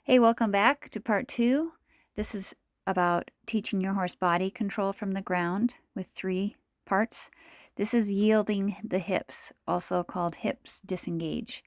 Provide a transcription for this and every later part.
Hey, welcome back to part 2. This is about teaching your horse body control from the ground with 3 parts. This is yielding the hips, also called hips disengage.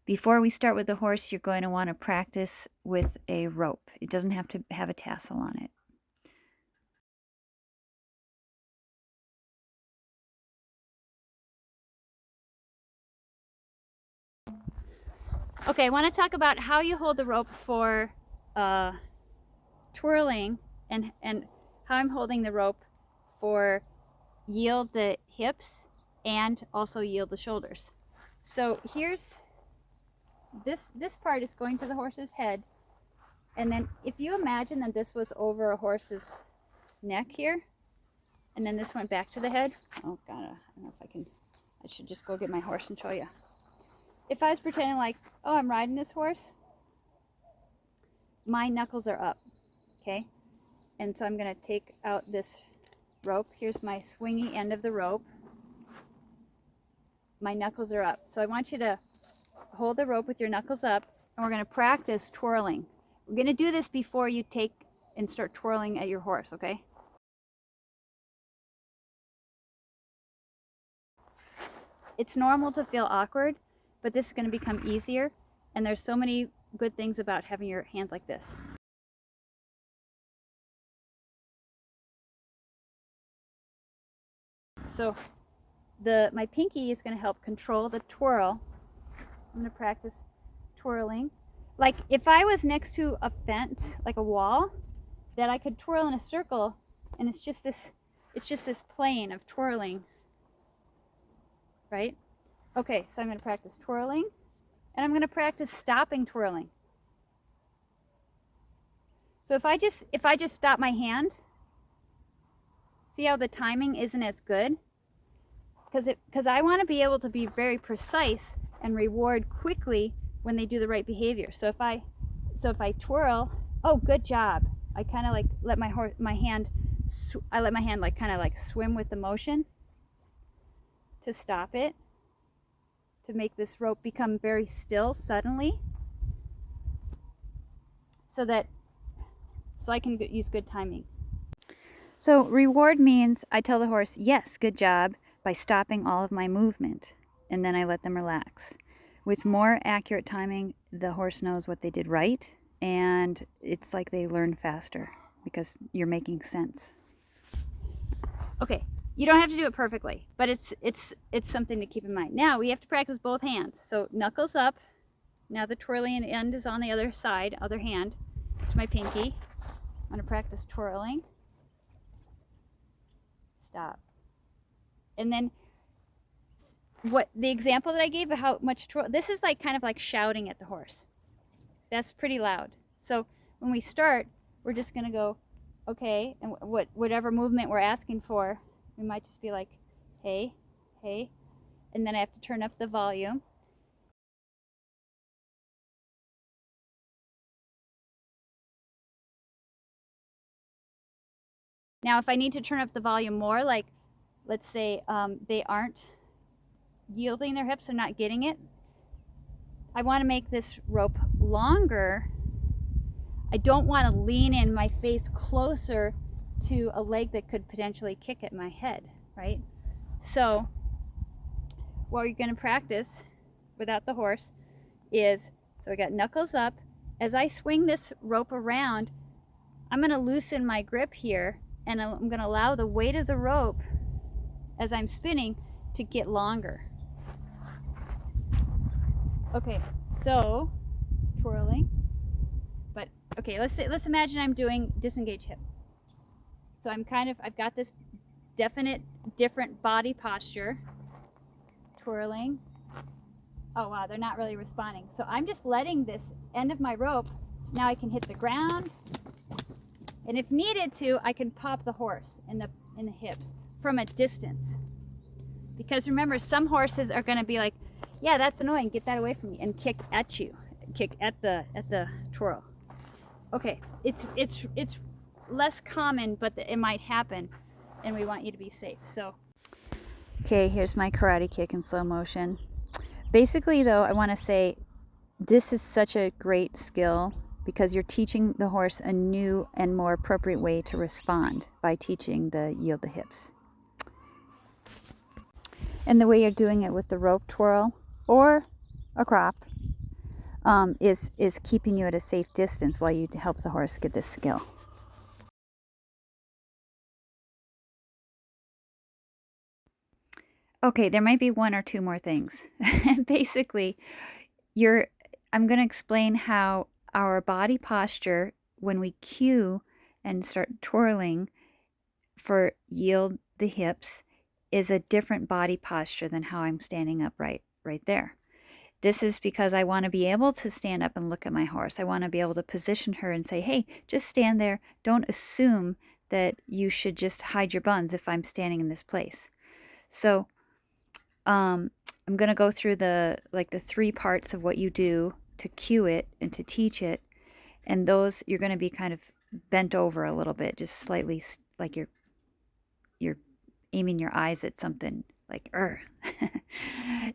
Before we start with the horse, you're going to want to practice with a rope. It doesn't have to have a tassel on it. Okay, I want to talk about how you hold the rope for twirling and how I'm holding the rope for yield the hips and also yield the shoulders. So here's this part is going to the horse's head, and then if you imagine that this was over a horse's neck here, and then this went back to the head. Oh god, I don't know if I should just go get my horse and show you. If I was pretending like, oh, I'm riding this horse, my knuckles are up, okay? And so I'm going to take out this rope. Here's my swingy end of the rope. My knuckles are up. So I want you to hold the rope with your knuckles up, and we're going to practice twirling. We're going to do this before you take and start twirling at your horse, okay? It's normal to feel awkward, but this is going to become easier, and there's so many good things about having your hands like this. So my pinky is going to help control the twirl. I'm going to practice twirling. Like if I was next to a fence, like a wall, that I could twirl in a circle, and it's just this plane of twirling, right? Okay, so I'm going to practice twirling, and I'm going to practice stopping twirling. So if I just stop my hand, see how the timing isn't as good? Because I want to be able to be very precise and reward quickly when they do the right behavior. So if I twirl, oh, good job. I kind of like let my hand like kind of like swim with the motion to stop it, to make this rope become very still suddenly, so I can use good timing. So reward means I tell the horse, yes, good job, by stopping all of my movement, and then I let them relax. With more accurate timing, the horse knows what they did right, and it's like they learn faster because you're making sense. Okay, you don't have to do it perfectly, but it's something to keep in mind. Now we have to practice both hands. So knuckles up. Now the twirling end is on the other side, other hand, to my pinky. I'm going to practice twirling. Stop. And then what the example that I gave of how much twirl, this is like kind of like shouting at the horse. That's pretty loud. So when we start, we're just going to go, okay, and whatever movement we're asking for, we might just be like, hey, hey, and then I have to turn up the volume. Now if I need to turn up the volume more, like let's say they aren't yielding their hips, they're not getting it, I want to make this rope longer. I don't want to lean in my face closer to a leg that could potentially kick at my head, right? So what you're going to practice without the horse is, so I got knuckles up. As I swing this rope around, I'm going to loosen my grip here, and I'm going to allow the weight of the rope as I'm spinning to get longer. Okay, so twirling. But okay, let's imagine I'm doing disengage hip. So I've got this definite different body posture. Twirling. Oh wow, they're not really responding. So I'm just letting this end of my rope, now I can hit the ground. And if needed to, I can pop the horse in the hips from a distance. Because remember, some horses are going to be like, yeah, that's annoying, get that away from me, and kick at you, kick at the twirl. Okay, it's less common, but it might happen, and we want you to be safe. So, okay, here's my karate kick in slow motion. Basically, though, I want to say this is such a great skill because you're teaching the horse a new and more appropriate way to respond by teaching the yield the hips. And the way you're doing it with the rope twirl or a crop is keeping you at a safe distance while you help the horse get this skill. Okay, there might be one or two more things. Basically, I'm going to explain how our body posture when we cue and start twirling for yield the hips is a different body posture than how I'm standing up right there. This is because I want to be able to stand up and look at my horse. I want to be able to position her and say, hey, just stand there. Don't assume that you should just hide your buns if I'm standing in this place. So I'm going to go through the 3 parts of what you do to cue it and to teach it. And those, you're going to be kind of bent over a little bit, just slightly like you're aiming your eyes at something like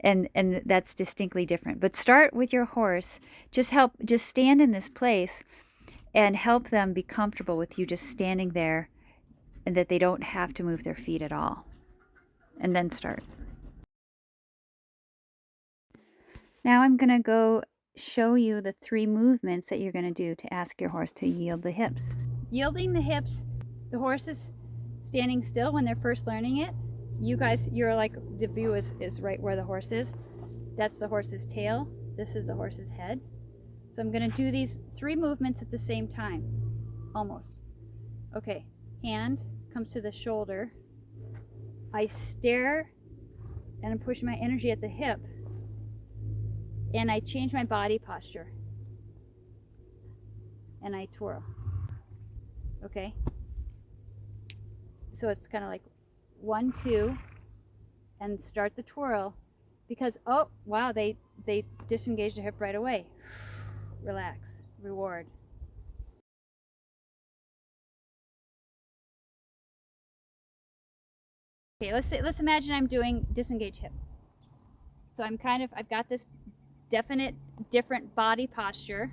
and that's distinctly different. But start with your horse. Just stand in this place and help them be comfortable with you just standing there, and that they don't have to move their feet at all. And then start. Now I'm going to go show you the 3 movements that you're going to do to ask your horse to yield the hips. Yielding the hips, the horse is standing still when they're first learning it. You guys, you're like, the view is right where the horse is. That's the horse's tail. This is the horse's head. So I'm going to do these 3 movements at the same time, almost. Okay, hand comes to the shoulder. I stare and I'm pushing my energy at the hip. And I change my body posture. And I twirl. Okay? So it's kind of like 1, 2, and start the twirl, because, oh, wow, they disengage the hip right away. Relax, reward. Okay, let's imagine I'm doing disengage hip. So I've got this definite different body posture,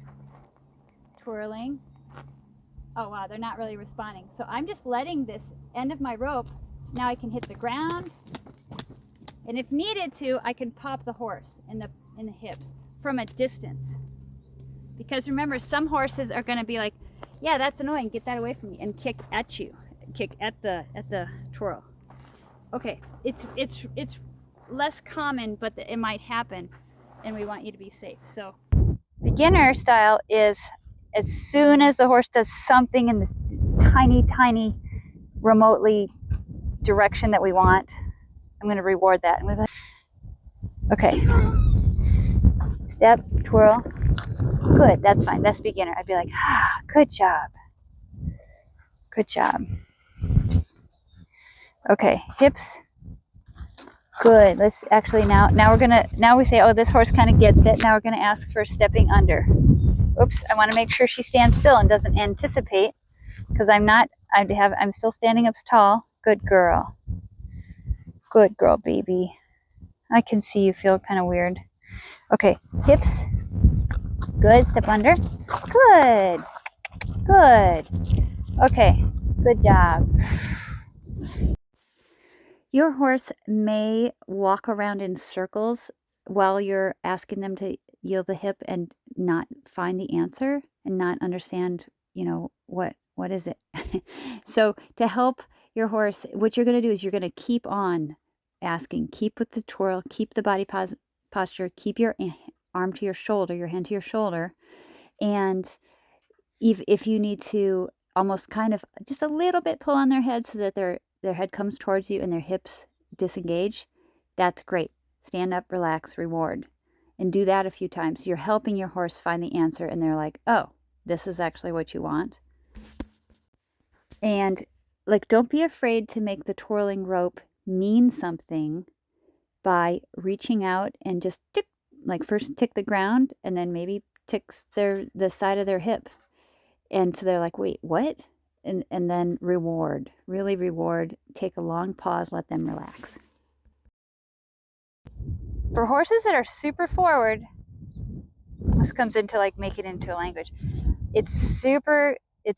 twirling. Oh wow, they're not really responding. So I'm just letting this end of my rope, now I can hit the ground, and if needed to, I can pop the horse in the hips from a distance. Because remember, some horses are going to be like, yeah, that's annoying, get that away from me, and kick at you, kick at the twirl. Okay, it's less common, but it might happen, and we want you to be safe. So beginner style is, as soon as the horse does something in this tiny remotely direction that we want, I'm going to reward that. Okay, step, twirl. Good, that's fine, that's beginner. I'd be like, good job, good job. Okay, hips. Good. Let's actually now we say, oh, this horse kind of gets it. Now we're gonna ask for stepping under. Oops, I want to make sure she stands still and doesn't anticipate, because I'm still standing up tall. Good girl. Good girl, baby. I can see you feel kind of weird. Okay, hips. Good, step under. Good. Good. Okay, good job. Your horse may walk around in circles while you're asking them to yield the hip and not find the answer and not understand, what is it? So to help your horse, what you're going to do is you're going to keep on asking, keep with the twirl, keep the body posture, keep your arm to your shoulder, your hand to your shoulder. And if you need to almost kind of just a little bit pull on their head so that their head comes towards you and their hips disengage, that's great. Stand up, relax, reward. And do that a few times. You're helping your horse find the answer, and they're like, oh, this is actually what you want. And don't be afraid to make the twirling rope mean something by reaching out and just tick, first tick the ground and then maybe ticks the side of their hip. And so they're like, wait, what? And then reward, really reward, take a long pause, let them relax. For horses that are super forward, This comes into like make it into a language. It's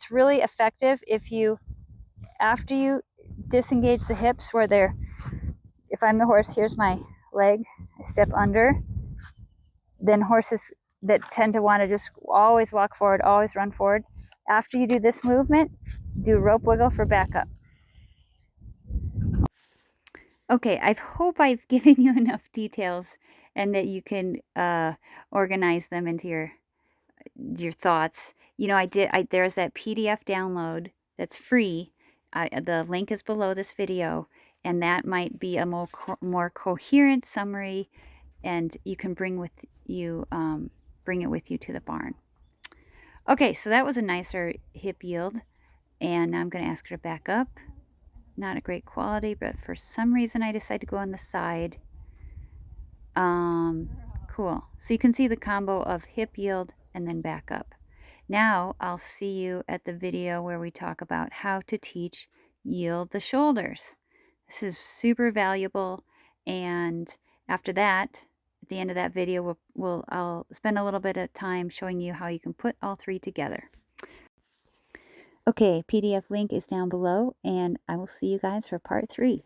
really effective if you, after you disengage the hips where they're, if I'm the horse, here's my leg, I step under, then horses that tend to want to just always walk forward, always run forward, after you do this movement, do rope wiggle for backup. Okay, I hope I've given you enough details and that you can organize them into your thoughts. You know, there's that PDF download that's free. The link is below this video, and that might be a more coherent summary, and you can bring it with you to the barn. Okay, so that was a nicer hip yield, and now I'm going to ask her to back up. Not a great quality, but for some reason I decided to go on the side. Cool. So you can see the combo of hip yield and then back up. Now I'll see you at the video where we talk about how to teach yield the shoulders. This is super valuable, and after that, at the end of that video, I'll spend a little bit of time showing you how you can put all three together. Okay, PDF link is down below, and I will see you guys for part 3.